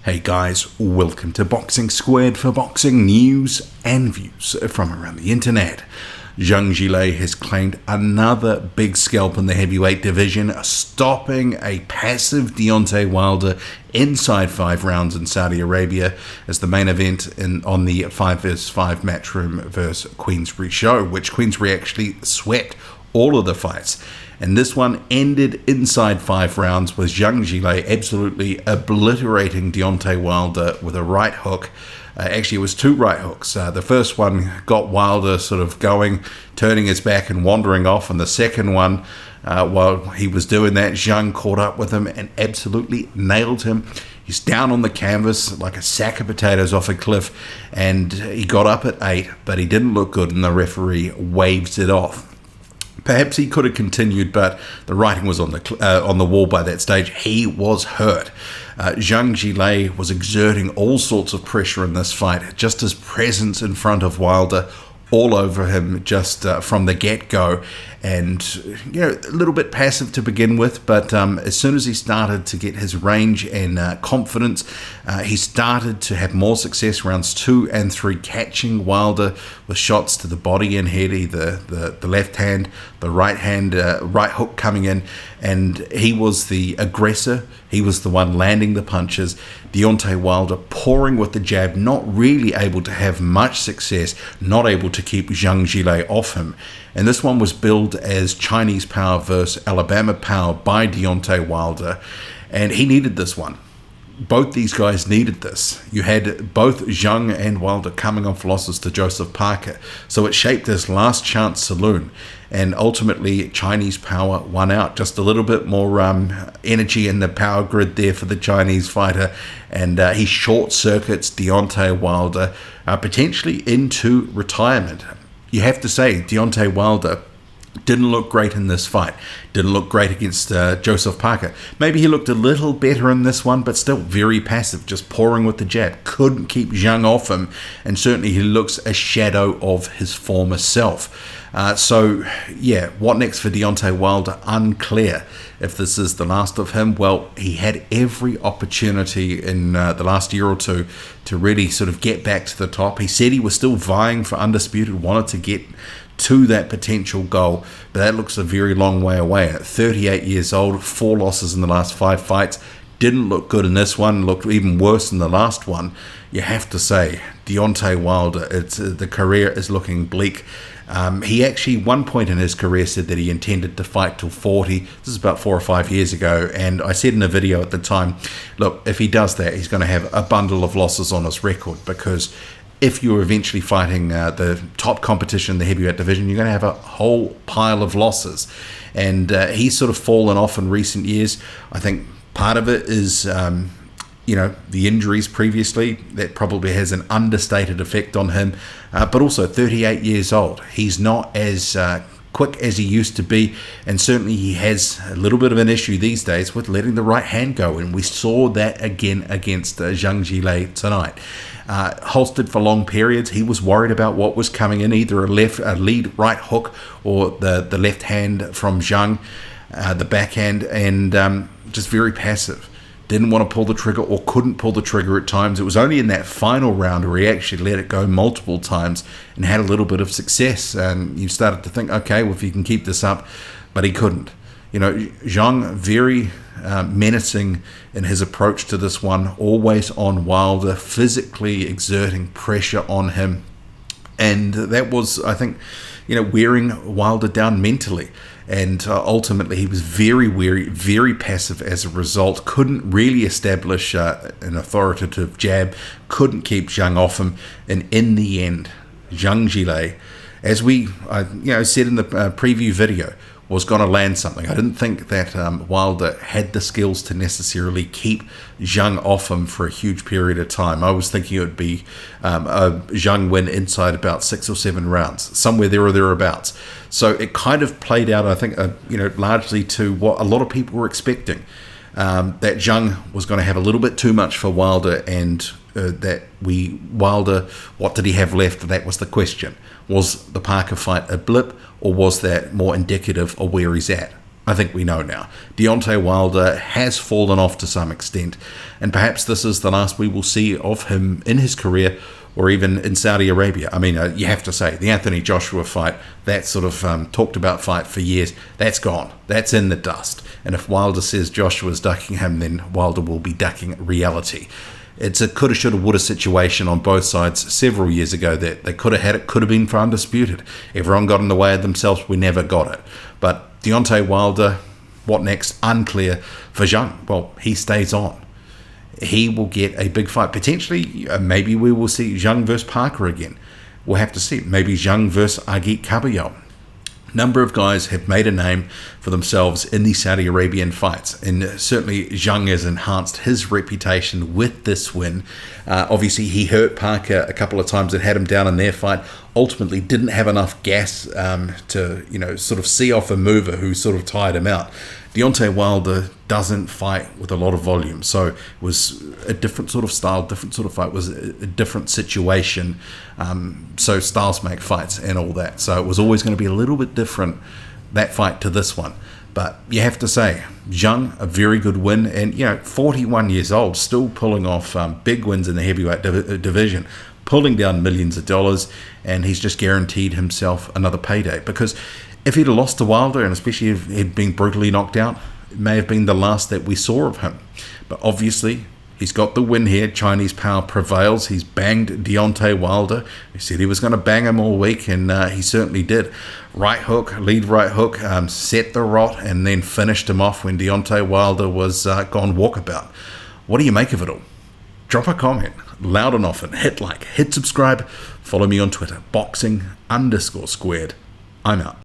Hey guys, welcome to Boxing Squared for boxing news and views from around the internet. Zhang Zhilei has claimed another big scalp in the heavyweight division, stopping a passive Deontay Wilder inside 5 rounds in Saudi Arabia as the main event on the 5 vs 5 Matchroom vs Queensberry show, which Queensberry actually swept all of the fights. And this one ended inside 5 rounds with Zhang Zhilei absolutely obliterating Deontay Wilder with a right hook. Actually, it was 2 right hooks. The first one got Wilder sort of going, turning his back and wandering off. And the second one, while he was doing that, Zhang caught up with him and absolutely nailed him. He's down on the canvas like a sack of potatoes off a cliff. And he got up at 8, but he didn't look good, and the referee waived it off. Perhaps he could have continued, but the writing was on the wall by that stage. He was hurt. Zhang Gile was exerting all sorts of pressure in this fight. Just his presence in front of Wilder, all over him just from the get-go. And, a little bit passive to begin with, but as soon as he started to get his range and confidence, he started to have more success rounds 2 and 3, catching Wilder with shots to the body and head, either the left hand, the right hand, right hook coming in, and he was the aggressor. He was the one landing the punches. Deontay Wilder pouring with the jab, not really able to have much success, not able to keep Zhang Zhilei off him. And this one was billed as Chinese power versus Alabama power by Deontay Wilder. And he needed this one. Both these guys needed this. You had both Zhang and Wilder coming off losses to Joseph Parker. So it shaped his last chance saloon. And ultimately, Chinese power won out. Just a little bit more energy in the power grid there for the Chinese fighter. And he short circuits Deontay Wilder potentially into retirement. You have to say, Deontay Wilder didn't look great in this fight. Didn't look great against Joseph Parker. Maybe he looked a little better in this one, but still very passive, just pouring with the jab. Couldn't keep Zhang off him, and certainly he looks a shadow of his former self. What next for Deontay Wilder? Unclear. If this is the last of him, well, he had every opportunity in the last year or two to really sort of get back to the top. He said he was still vying for undisputed, wanted to get to that potential goal, but that looks a very long way away. At 38 years old, 4 losses in the last 5 fights, didn't look good in this one, looked even worse than the last one. You have to say, Deontay Wilder, the career is looking bleak. He actually, one point in his career, said that he intended to fight till 40. This is about 4 or 5 years ago, and I said in a video at the time, look, if he does that, he's going to have a bundle of losses on his record, because if you're eventually fighting the top competition in the heavyweight division, you're going to have a whole pile of losses. And he's sort of fallen off in recent years. I think part of it is the injuries previously. That probably has an understated effect on him. But also 38 years old. He's not as quick as he used to be, and certainly he has a little bit of an issue these days with letting the right hand go, and we saw that again against Zhang Zhilei tonight. Holstered for long periods. He was worried about what was coming in, either a lead right hook or the left hand from Zhang, the backhand, and just very passive. Didn't want to pull the trigger, or couldn't pull the trigger at times. It was only in that final round where he actually let it go multiple times and had a little bit of success. And you started to think, okay, well, if he can keep this up, but he couldn't. Zhang, very menacing in his approach to this one, always on Wilder, physically exerting pressure on him. And that was, I think, wearing Wilder down mentally. And ultimately, he was very wary, very passive as a result. Couldn't really establish an authoritative jab. Couldn't keep Zhang off him. And in the end, Zhang Zhilei, as we said in the preview video, was going to land something. I didn't think that Wilder had the skills to necessarily keep Zhang off him for a huge period of time. I was thinking it would be a Zhang win inside about 6 or 7 rounds, somewhere there or thereabouts. So it kind of played out, I think, largely to what a lot of people were expecting. That Zhang was going to have a little bit too much for Wilder, and Wilder, what did he have left? That was the question. Was the Parker fight a blip, or was that more indicative of where he's at? I think we know now. Deontay Wilder has fallen off to some extent, and perhaps this is the last we will see of him in his career, or even in Saudi Arabia. I mean, you have to say, the Anthony Joshua fight, that sort of talked about fight for years, that's gone. That's in the dust. And if Wilder says Joshua's ducking him, then Wilder will be ducking reality. It's a coulda, shoulda, woulda situation on both sides several years ago that they could have had it, could have been for undisputed. Everyone got in the way of themselves. We never got it. But Deontay Wilder, what next? Unclear for Zhang. Well, he stays on. He will get a big fight. Potentially, maybe we will see Zhang versus Parker again. We'll have to see. Maybe Zhang versus Agit Kabayel. Number of guys have made a name for themselves in the Saudi Arabian fights, and certainly Zhang has enhanced his reputation with this win. Obviously, he hurt Parker a couple of times and had him down in their fight. Ultimately, didn't have enough gas to sort of see off a mover who sort of tired him out. Deontay Wilder doesn't fight with a lot of volume, so it was a different sort of style, different sort of fight, was a different situation. So styles make fights and all that. So it was always going to be a little bit different, that fight to this one. But you have to say, Zhang, a very good win, and 41 years old, still pulling off big wins in the heavyweight division, pulling down millions of dollars, and he's just guaranteed himself another payday. Because if he'd have lost to Wilder, and especially if he'd been brutally knocked out, it may have been the last that we saw of him. But obviously, he's got the win here. Chinese power prevails. He's banged Deontay Wilder. He said he was going to bang him all week, and he certainly did. Right hook, lead right hook, set the rot, and then finished him off when Deontay Wilder was gone walkabout. What do you make of it all? Drop a comment, loud and often. Hit like, hit subscribe. Follow me on Twitter, boxing_squared. I'm out.